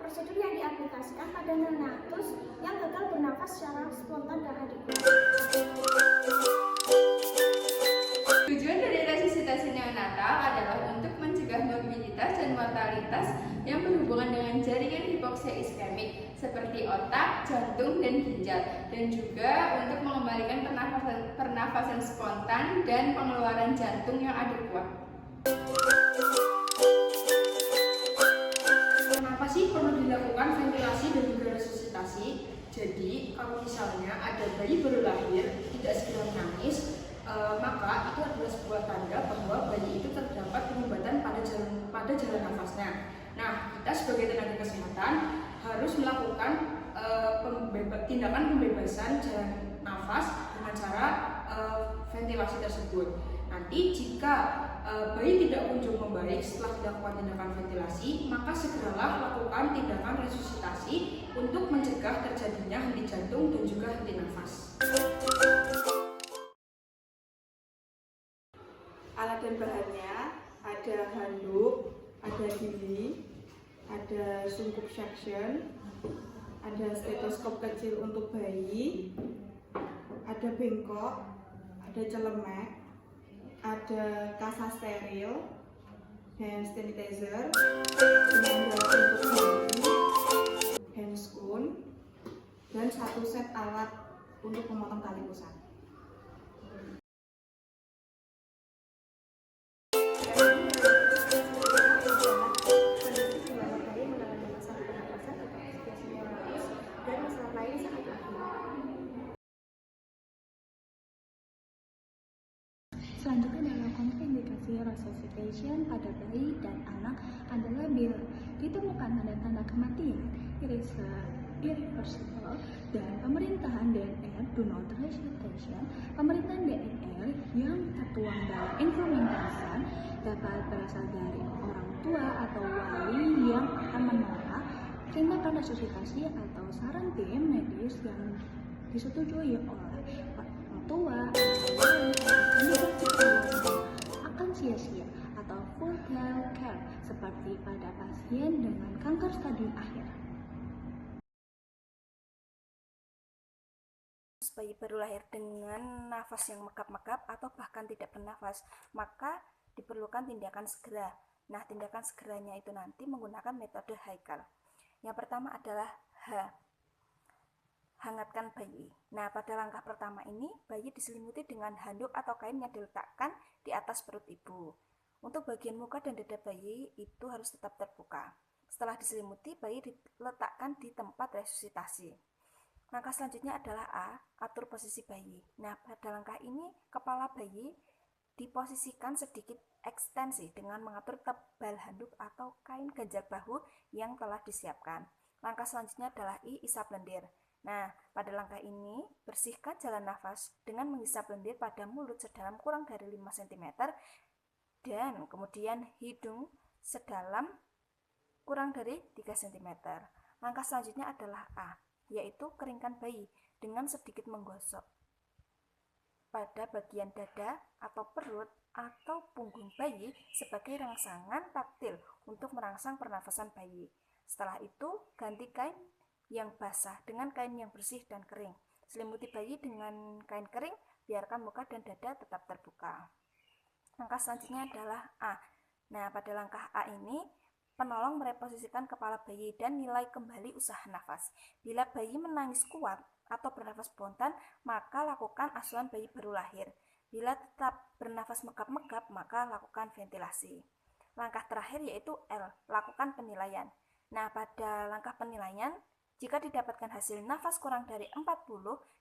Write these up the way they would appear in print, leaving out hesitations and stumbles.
prosedur yang diaplikasikan pada neonatus yang gagal bernafas secara spontan dan adekuat. Tujuan dari resusitasi neonatal adalah untuk mencegah morbiditas dan mortalitas yang berhubungan dengan jaringan hipoksia iskemik seperti otak, jantung, dan ginjal, dan juga untuk mengembalikan pernafasan spontan dan pengeluaran jantung yang adekuat. Kenapa sih perlu dilakukan ventilasi dan juga resusitasi? Jadi kalau misalnya ada bayi baru lahir tidak segera menangis, maka itu adalah sebuah tanda bahwa bayi itu terdapat penyumbatan pada jalan nafasnya. Nah, kita sebagai tenaga kesehatan harus melakukan tindakan pembebasan jalan nafas dengan cara ventilasi tersebut. Nanti jika bayi tidak kunjung membaik setelah dilakukan tindakan ventilasi, maka segeralah lakukan tindakan resusitasi untuk mencegah terjadinya henti jantung dan juga henti nafas. Alat dan bahannya ada handuk, ada gigi, ada sungkup suction, ada stetoskop kecil untuk bayi, ada bengkok, ada celemek, ada kasa steril, hand sanitizer, penanda untuk bayi, handscoon, dan satu set alat untuk memotong tali pusat. Selanjutnya adalah kontraindikasi resuscitation pada bayi dan anak adalah bila ditemukan tanda-tanda kematian irreversible dan pemerintahan DNR do not resuscitation. Pemerintahan DNR yang tertuang dalam implementasi dapat berasal dari orang tua atau wali yang akan menolak tindakan resusitasi atau saran tim medis yang disetujui oleh orang tua atau wali akan sia-sia atau full care seperti pada pasien dengan kanker stadium akhir. Bayi baru lahir dengan nafas yang mekap-mekap atau bahkan tidak bernafas, maka diperlukan tindakan segera. Nah, tindakan segeranya itu nanti menggunakan metode Haikal. Yang pertama adalah hangatkan bayi. Nah, pada langkah pertama ini, bayi diselimuti dengan handuk atau kain yang diletakkan di atas perut ibu. Untuk bagian muka dan dada bayi itu harus tetap terbuka. Setelah diselimuti, bayi diletakkan di tempat resusitasi. Langkah selanjutnya adalah A, atur posisi bayi. Nah, pada langkah ini, kepala bayi diposisikan sedikit ekstensi dengan mengatur tebal handuk atau kain ganjal bahu yang telah disiapkan. Langkah selanjutnya adalah I, isap lendir. Nah, pada langkah ini, bersihkan jalan nafas dengan menghisap lendir pada mulut sedalam kurang dari 5 cm dan kemudian hidung sedalam kurang dari 3 cm. Langkah selanjutnya adalah A, yaitu keringkan bayi dengan sedikit menggosok pada bagian dada atau perut atau punggung bayi sebagai rangsangan taktil untuk merangsang pernafasan bayi. Setelah itu, ganti kain yang basah dengan kain yang bersih dan kering. Selimuti bayi dengan kain kering, biarkan muka dan dada tetap terbuka. Langkah selanjutnya adalah A. Nah, pada langkah A ini, penolong mereposisikan kepala bayi dan nilai kembali usaha nafas. Bila bayi menangis kuat atau bernafas spontan, maka lakukan asuhan bayi baru lahir. Bila tetap bernafas megap-megap, maka lakukan ventilasi. Langkah terakhir yaitu L, lakukan penilaian. Nah, pada langkah penilaian, jika didapatkan hasil nafas kurang dari 40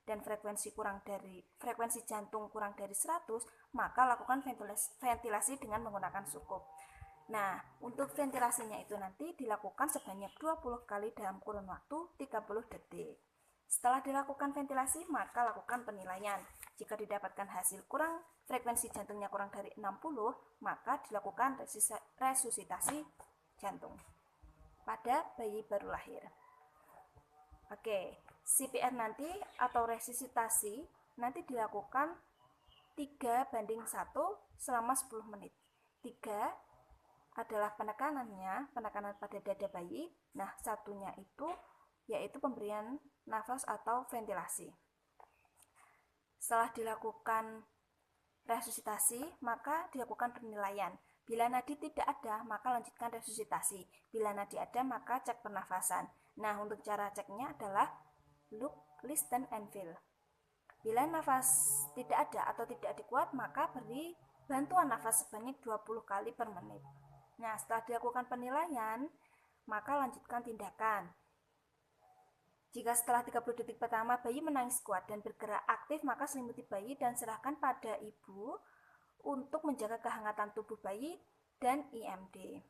dan frekuensi jantung kurang dari 100, maka lakukan ventilasi dengan menggunakan sukup. Nah, untuk ventilasinya itu nanti dilakukan sebanyak 20 kali dalam kurun waktu 30 detik. Setelah dilakukan ventilasi, maka lakukan penilaian. Jika didapatkan hasil frekuensi jantungnya kurang dari 60, maka dilakukan resusitasi jantung pada bayi baru lahir. Oke, CPR nanti atau resusitasi nanti dilakukan 3:1 selama 10 menit. 3 adalah penekanan pada dada bayi. Nah, satunya itu yaitu pemberian nafas atau ventilasi. Setelah dilakukan resusitasi, maka dilakukan penilaian. Bila nadi tidak ada, maka lanjutkan resusitasi. Bila nadi ada, maka cek pernafasan. Nah, untuk cara ceknya adalah look, listen, and feel. Bila nafas tidak ada atau tidak adekuat, maka beri bantuan nafas sebanyak 20 kali per menit. Nah, setelah dilakukan penilaian, maka lanjutkan tindakan. Jika setelah 30 detik pertama bayi menangis kuat dan bergerak aktif, maka selimuti bayi dan serahkan pada ibu untuk menjaga kehangatan tubuh bayi dan IMD.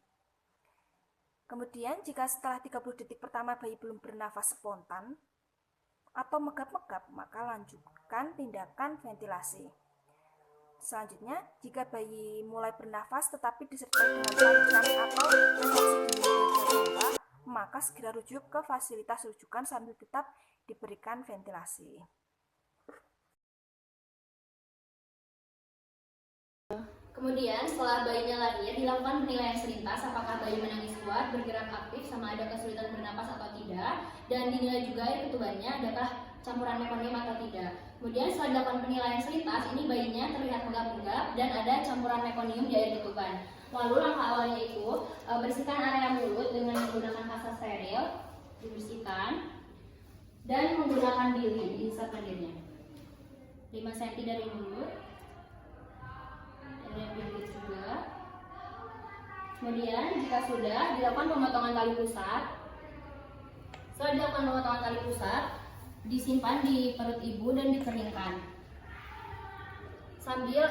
Kemudian jika setelah 30 detik pertama bayi belum bernafas spontan atau megap-megap, maka lanjutkan tindakan ventilasi. Selanjutnya, jika bayi mulai bernafas tetapi disertai dengan tarikan atau reaksi ginjal, maka segera rujuk ke fasilitas rujukan sambil tetap diberikan ventilasi. Kemudian setelah bayinya lahir, dilakukan penilaian selintas apakah bayi menangis kuat, bergerak aktif, sama ada kesulitan bernapas atau tidak, dan dinilai juga air ketubannya adakah campuran mekonium atau tidak. Kemudian setelah dilakukan penilaian selintas, ini bayinya terlihat megap-megap dan ada campuran mekonium di air ketuban. Lalu langkah awalnya itu bersihkan area mulut dengan menggunakan kasa steril, dibersihkan, dan menggunakan dili, diinsapkan dirinya 5 cm dari mulut. Dan bibir juga. Kemudian jika sudah, dilakukan pemotongan tali pusat. Setelah dilakukan pemotongan tali pusat, disimpan di perut ibu dan dikeringkan sambil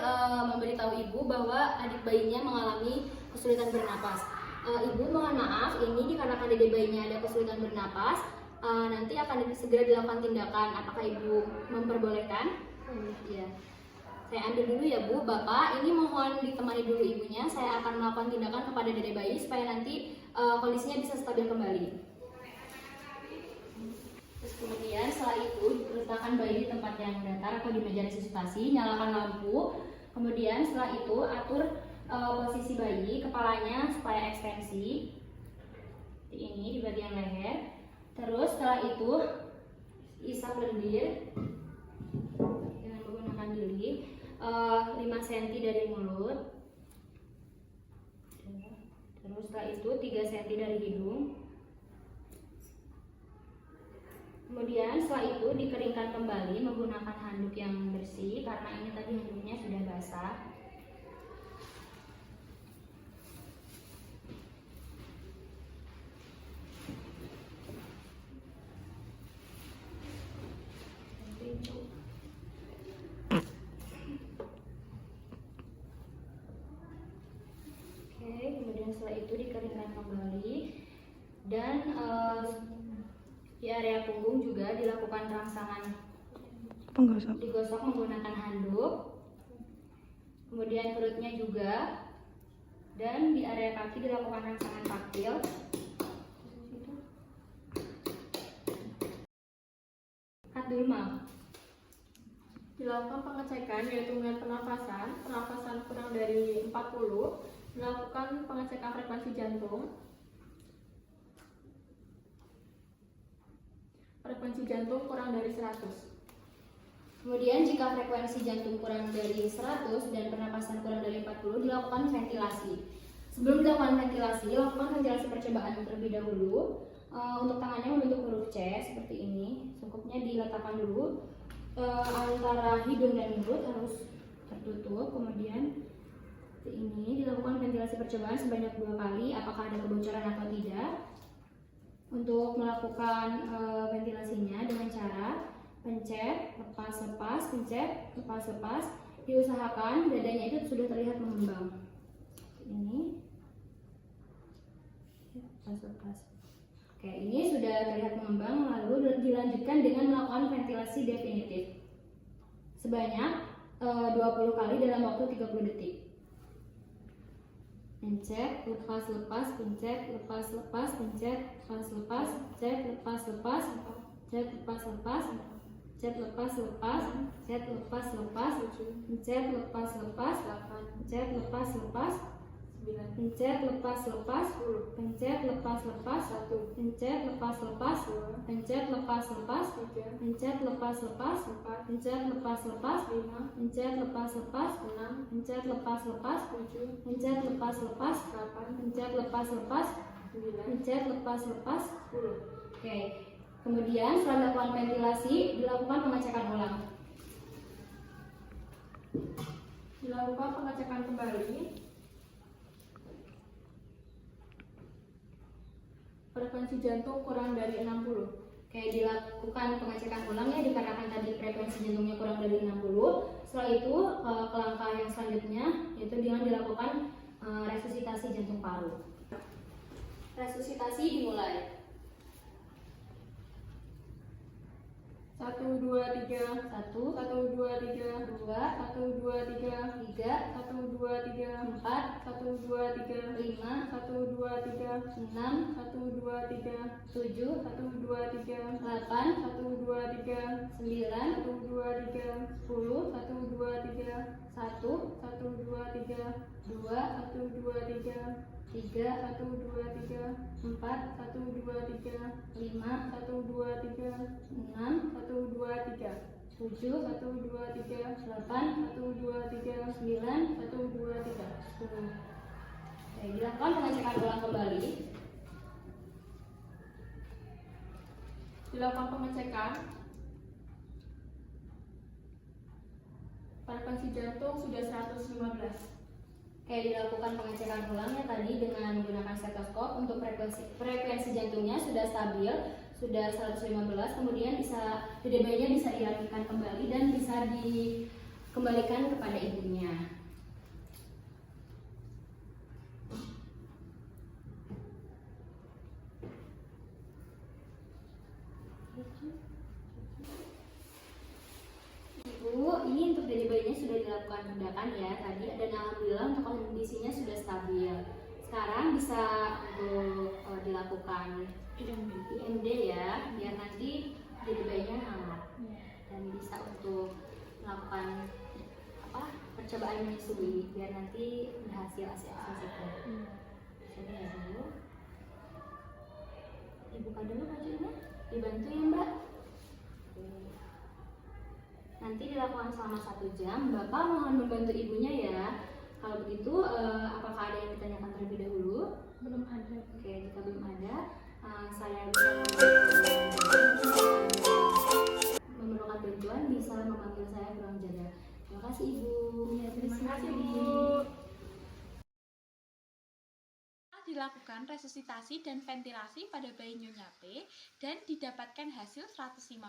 memberitahu ibu bahwa adik bayinya mengalami kesulitan bernapas. Ibu mohon maaf, ini dikarenakan dede bayinya ada kesulitan bernapas. Nanti akan segera dilakukan tindakan. Apakah ibu memperbolehkan? Iya. Saya ambil dulu ya Bu, Bapak, ini mohon ditemani dulu ibunya. Saya akan melakukan tindakan kepada dede bayi supaya nanti kondisinya bisa stabil kembali. Terus kemudian setelah itu letakkan bayi di tempat yang datar atau di meja resusitasi, nyalakan lampu. Kemudian setelah itu atur posisi bayi, kepalanya supaya ekstensi. Seperti ini di bagian leher. Terus setelah itu isap lendir dengan menggunakan dili. 5 cm dari mulut, terus setelah itu 3 cm dari hidung. Kemudian setelah itu dikeringkan kembali menggunakan handuk yang bersih karena ini tadi handuknya sudah basah. Kemudian setelah itu dikeringkan kembali dan di area punggung juga dilakukan rangsangan digosok menggunakan handuk. Kemudian perutnya juga, dan di area kaki dilakukan rangsangan taktil. Dilakukan pengecekan yaitu dengan pernafasan kurang dari 40, dilakukan pengecekan frekuensi jantung. Frekuensi jantung kurang dari 100. Kemudian jika frekuensi jantung kurang dari 100 dan pernapasan kurang dari 40, dilakukan ventilasi. Sebelum dilakukan ventilasi, lakukan ventilasi percobaan terlebih dahulu. Untuk tangannya membentuk huruf C seperti ini. Sungkupnya diletakkan dulu antara hidung dan mulut harus tertutup. Kemudian ini dilakukan ventilasi percobaan sebanyak 2 kali. Apakah ada kebocoran atau tidak? Untuk melakukan ventilasinya dengan cara pencet, lepas, pencet, lepas. Diusahakan dadanya itu sudah terlihat mengembang. Ini lepas. Oke, ini sudah terlihat mengembang, lalu dilanjutkan dengan melakukan ventilasi definitif sebanyak 20 kali dalam waktu 30 detik. Pencet, lepas, pencet, lepas, pencet, lepas, pencet, lepas, pencet, lepas, pencet, lepas, pencet, lepas, pencet, lepas, pencet, lepas, pencet lepas lepas, pencet lepas lepas, 1, pencet lepas lepas, 2, pencet lepas lepas, 3, pencet lepas lepas, 4, pencet lepas lepas, 5, pencet lepas lepas, 6, pencet lepas lepas, 7, pencet lepas lepas, 8, pencet lepas lepas, 9, pencet lepas lepas, 10. Oke. Kemudian setelah dilakukan ventilasi, dilakukan pengecekan ulang. Dilakukan pengecekan kembali. Frekuensi jantung kurang dari 60. Oke, dilakukan pengecekan ulang ya, dikarenakan tadi frekuensi jantungnya kurang dari 60. Setelah itu ke langkah yang selanjutnya yaitu dengan dilakukan resusitasi jantung paru. Resusitasi dimulai. 1, 2, 3, 1, 1, 2, 3, 2, 1, 2, 3, 3, 1, 2, 3, 4, 1, 2, 3, 5, 1, 2, 3, 6, 1, 2, 3, 7, 1, 2, 3, 8, 1, 2, 3, 9, 1, 2, 3, 10, 1, 2, 3, 1, 1, 2, 3, 2, 1, 2, 3, 3, 1, 2, 3, 4, 1, 2, 3, 5, 1, 2, 3, 6, 1, 2, 3, 7, 1, 2, 3, 8, 1, 2, 3, 9, 1, 2, 3. 10. Oke, dilakukan pengecekan ulang kembali. Dilakukan pengecekan. Frekuensi jantung sudah 115. Oke, dilakukan pengecekan ulangnya tadi dengan menggunakan stetoskop. Untuk frekuensi jantungnya sudah stabil, sudah 115. Kemudian dede bayinya bisa dirapikan kembali dan bisa dikembalikan kepada ibunya. Ibu, ini untuk dede bayinya sudah dilakukan tindakan ya tadi, dan alhamdulillah untuk kondisinya sudah stabil. Sekarang bisa untuk dilakukan IMD ya, biar nanti dede bayinya hangat dan bisa untuk melakukan percobaan menyusui biar nanti berhasil ASI-ASI. Jadi ya dulu, dibuka dulu bajunya, dibantu ya Mbak. Nanti dilakukan selama 1 jam. Bapak mohon membantu ibunya ya. Kalau begitu, apakah ada yang ditanyakan terlebih dahulu? Belum ada. Oke, jika belum ada, saya bisa memerlukan bantuan bisa memanggil saya ruang jaga. Terima kasih Ibu. Ya, terima kasih Bu. Dilakukan resusitasi dan ventilasi pada bayi Nyonya P dan didapatkan hasil 115,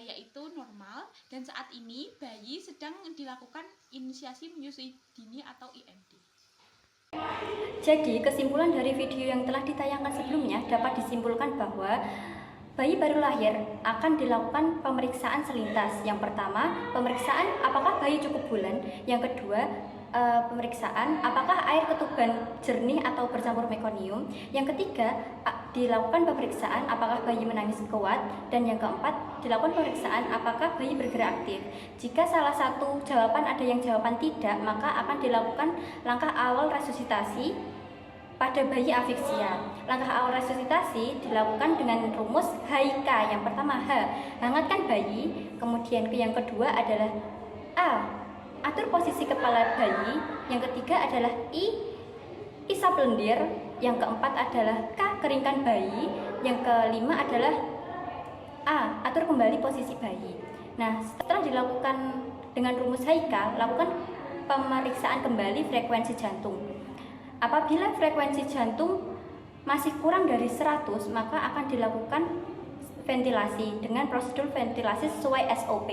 yaitu normal, dan saat ini bayi sedang dilakukan inisiasi menyusui dini atau IMD. Jadi kesimpulan dari video yang telah ditayangkan sebelumnya dapat disimpulkan bahwa bayi baru lahir akan dilakukan pemeriksaan selintas. Yang pertama, pemeriksaan apakah bayi cukup bulan. Yang kedua, pemeriksaan apakah air ketuban jernih atau bercampur mekonium. Yang ketiga, dilakukan pemeriksaan apakah bayi menangis kuat. Dan yang keempat, dilakukan pemeriksaan apakah bayi bergerak aktif. Jika salah satu jawaban ada yang jawaban tidak, maka akan dilakukan langkah awal resusitasi pada bayi afiksia. Langkah awal resusitasi dilakukan dengan rumus HIK. Yang pertama, H, hangatkan bayi. Kemudian yang kedua adalah A, atur posisi kepala bayi. Yang ketiga adalah I, isap lendir. Yang keempat adalah K, keringkan bayi. Yang kelima adalah A, atur kembali posisi bayi. Nah, setelah dilakukan dengan rumus HIK, lakukan pemeriksaan kembali frekuensi jantung. Apabila frekuensi jantung masih kurang dari 100, maka akan dilakukan ventilasi dengan prosedur ventilasi sesuai SOP.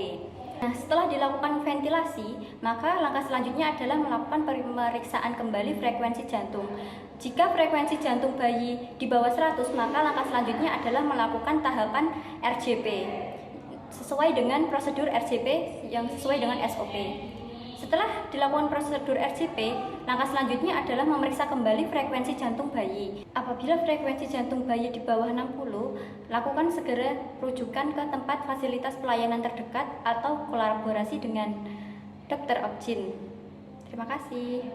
Nah, setelah dilakukan ventilasi, maka langkah selanjutnya adalah melakukan pemeriksaan kembali frekuensi jantung. Jika frekuensi jantung bayi di bawah 100, maka langkah selanjutnya adalah melakukan tahapan RJP sesuai dengan prosedur RJP yang sesuai dengan SOP. Setelah dilakukan prosedur RJP, langkah selanjutnya adalah memeriksa kembali frekuensi jantung bayi. Apabila frekuensi jantung bayi di bawah 60, lakukan segera rujukan ke tempat fasilitas pelayanan terdekat atau kolaborasi dengan dokter Objin. Terima kasih.